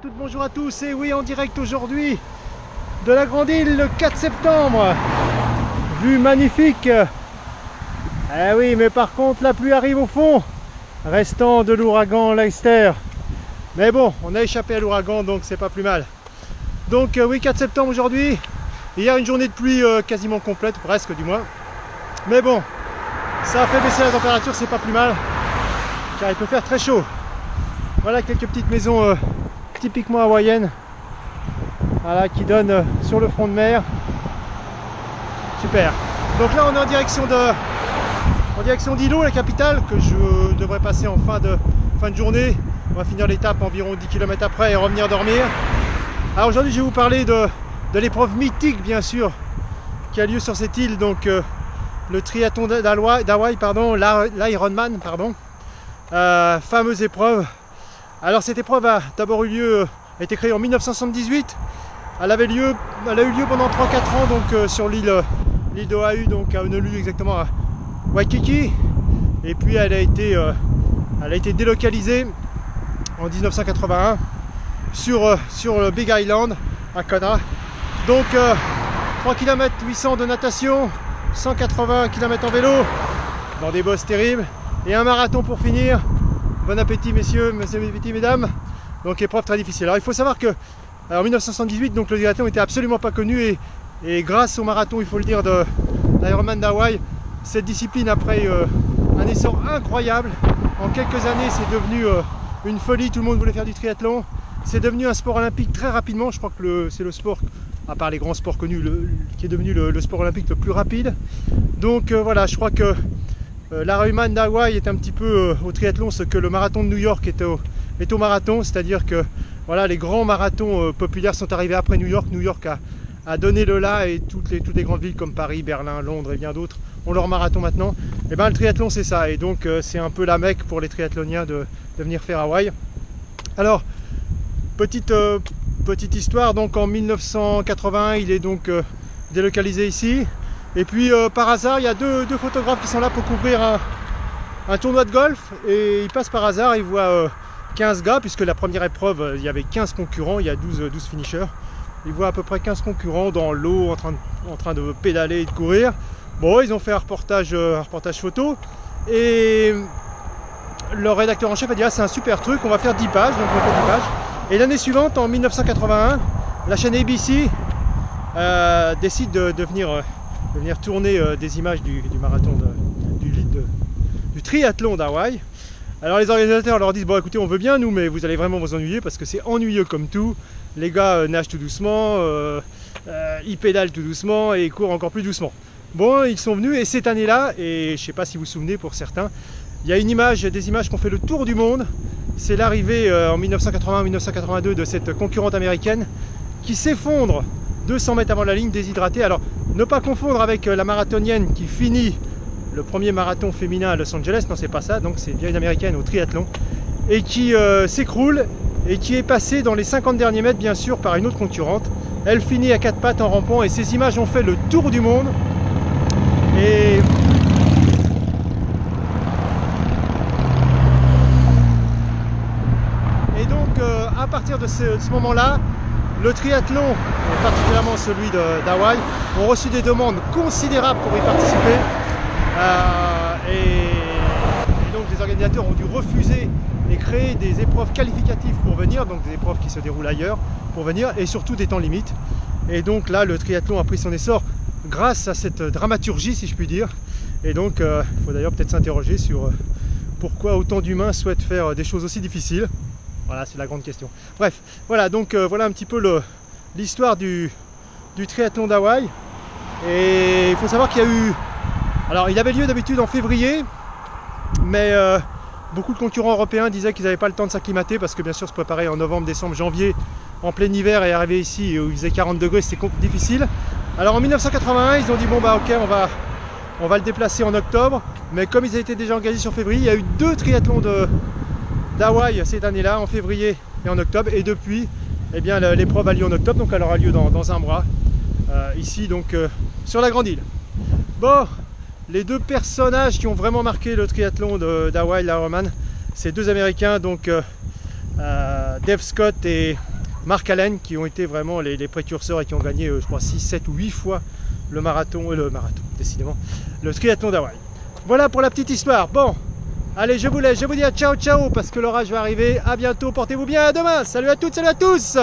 Bonjour à tous, et oui, en direct aujourd'hui de la Grande Île le 4 septembre. Vue magnifique. Eh oui, mais par contre la pluie arrive au fond, restant de l'ouragan Leicester. Mais bon, on a échappé à l'ouragan, donc c'est pas plus mal. Donc oui, 4 septembre aujourd'hui. Hier une journée de pluie quasiment complète, presque du moins. Mais bon, ça a fait baisser la température, c'est pas plus mal, car il peut faire très chaud. Voilà quelques petites maisons typiquement hawaïennes, voilà, qui donnent sur le front de mer. Super. Donc là on est en direction d'Hilo, la capitale, que je devrais passer en fin de journée. On va finir l'étape environ 10 km après et revenir dormir. Alors aujourd'hui je vais vous parler de l'épreuve mythique, bien sûr, qui a lieu sur cette île, donc le triathlon d'Hawaï, pardon, l'Ironman, pardon. Fameuse épreuve. Alors cette épreuve a d'abord a été créée en 1978. Elle a eu lieu pendant 3-4 ans, donc sur l'île d'Oahu, donc à Honolulu, exactement à Waikiki. Et puis elle a été délocalisée en 1981 sur le Big Island à Kona. Donc 3 km 800 de natation, 180 km en vélo dans des bosses terribles et un marathon pour finir. Bon appétit messieurs, mesdames. Donc épreuve très difficile. Alors il faut savoir que en 1978, donc le triathlon n'était absolument pas connu, et grâce au marathon, il faut le dire, de l'Ironman d'Hawaï, cette discipline, après un essor incroyable, en quelques années c'est devenu une folie. Tout le monde voulait faire du triathlon. C'est devenu un sport olympique très rapidement. Je crois que c'est le sport, à part les grands sports connus, qui est devenu le sport olympique le plus rapide. Donc voilà, je crois que l'Ironman d'Hawaï est un petit peu au triathlon ce que le marathon de New York est au marathon, c'est-à-dire que voilà, les grands marathons populaires sont arrivés après New York. New York a donné le là, et toutes les grandes villes comme Paris, Berlin, Londres et bien d'autres ont leur marathon maintenant. Et bien le triathlon c'est ça, et donc c'est un peu la mecque pour les triathloniens de venir faire Hawaï. Alors petite histoire, donc en 1981 il est donc délocalisé ici. Et puis par hasard, il y a deux photographes qui sont là pour couvrir un tournoi de golf, et ils passent par hasard, ils voient 15 gars, puisque la première épreuve, il y avait 15 concurrents, il y a 12 finishers. Ils voient à peu près 15 concurrents dans l'eau, en train de pédaler et de courir. Bon, ils ont fait un reportage photo, et leur rédacteur en chef a dit: ah, c'est un super truc, on va faire 10 pages, donc on fait 10 pages. Et l'année suivante, en 1981, la chaîne ABC décide de venir tourner des images du marathon du triathlon d'Hawaï. Alors les organisateurs leur disent: bon écoutez, on veut bien nous, mais vous allez vraiment vous ennuyer, parce que c'est ennuyeux comme tout. Les gars nagent tout doucement, ils pédalent tout doucement et ils courent encore plus doucement. Bon, ils sont venus, et cette année-là, et je ne sais pas si vous vous souvenez pour certains, il y a des images qui ont fait le tour du monde. C'est l'arrivée en 1981-1982 de cette concurrente américaine qui s'effondre 200 mètres avant la ligne, déshydratée. Alors ne pas confondre avec la marathonienne qui finit le premier marathon féminin à Los Angeles, non c'est pas ça, donc c'est bien une américaine au triathlon, et qui s'écroule, et qui est passée dans les 50 derniers mètres bien sûr par une autre concurrente. Elle finit à 4 pattes en rampant, et ces images ont fait le tour du monde. Et donc à partir de ce moment-là, le triathlon, et particulièrement celui d'Hawaï, ont reçu des demandes considérables pour y participer. Et donc les organisateurs ont dû refuser et créer des épreuves qualificatives pour venir, donc des épreuves qui se déroulent ailleurs pour venir, et surtout des temps limites. Et donc là, le triathlon a pris son essor grâce à cette dramaturgie, si je puis dire. Et donc il faut d'ailleurs peut-être s'interroger sur pourquoi autant d'humains souhaitent faire des choses aussi difficiles. Voilà, c'est la grande question. Bref, voilà, donc voilà un petit peu l'histoire du triathlon d'Hawaï. Et il faut savoir qu'il y a eu... Alors, il avait lieu d'habitude en février, mais beaucoup de concurrents européens disaient qu'ils n'avaient pas le temps de s'acclimater, parce que bien sûr se préparer en novembre, décembre, janvier, en plein hiver, et arriver ici où il faisait 40 degrés, c'était difficile. Alors en 1981, ils ont dit: bon bah ok, on va le déplacer en octobre. Mais comme ils étaient déjà engagés sur février, il y a eu 2 triathlons d'Hawaï cette année-là, en février et en octobre. Et depuis, eh bien l'épreuve a lieu en octobre, donc elle aura lieu dans un mois, ici donc sur la Grande Île. Bon, les 2 personnages qui ont vraiment marqué le triathlon d'Hawaï, l'Ironman, c'est 2 Américains, donc Dave Scott et Mark Allen qui ont été vraiment les précurseurs et qui ont gagné, je crois, 6, 7 ou 8 fois le marathon, décidément, le triathlon d'Hawaï. Voilà pour la petite histoire. Bon, allez, je vous laisse, je vous dis à ciao ciao parce que l'orage va arriver. À bientôt, portez-vous bien, à demain. Salut à toutes, salut à tous.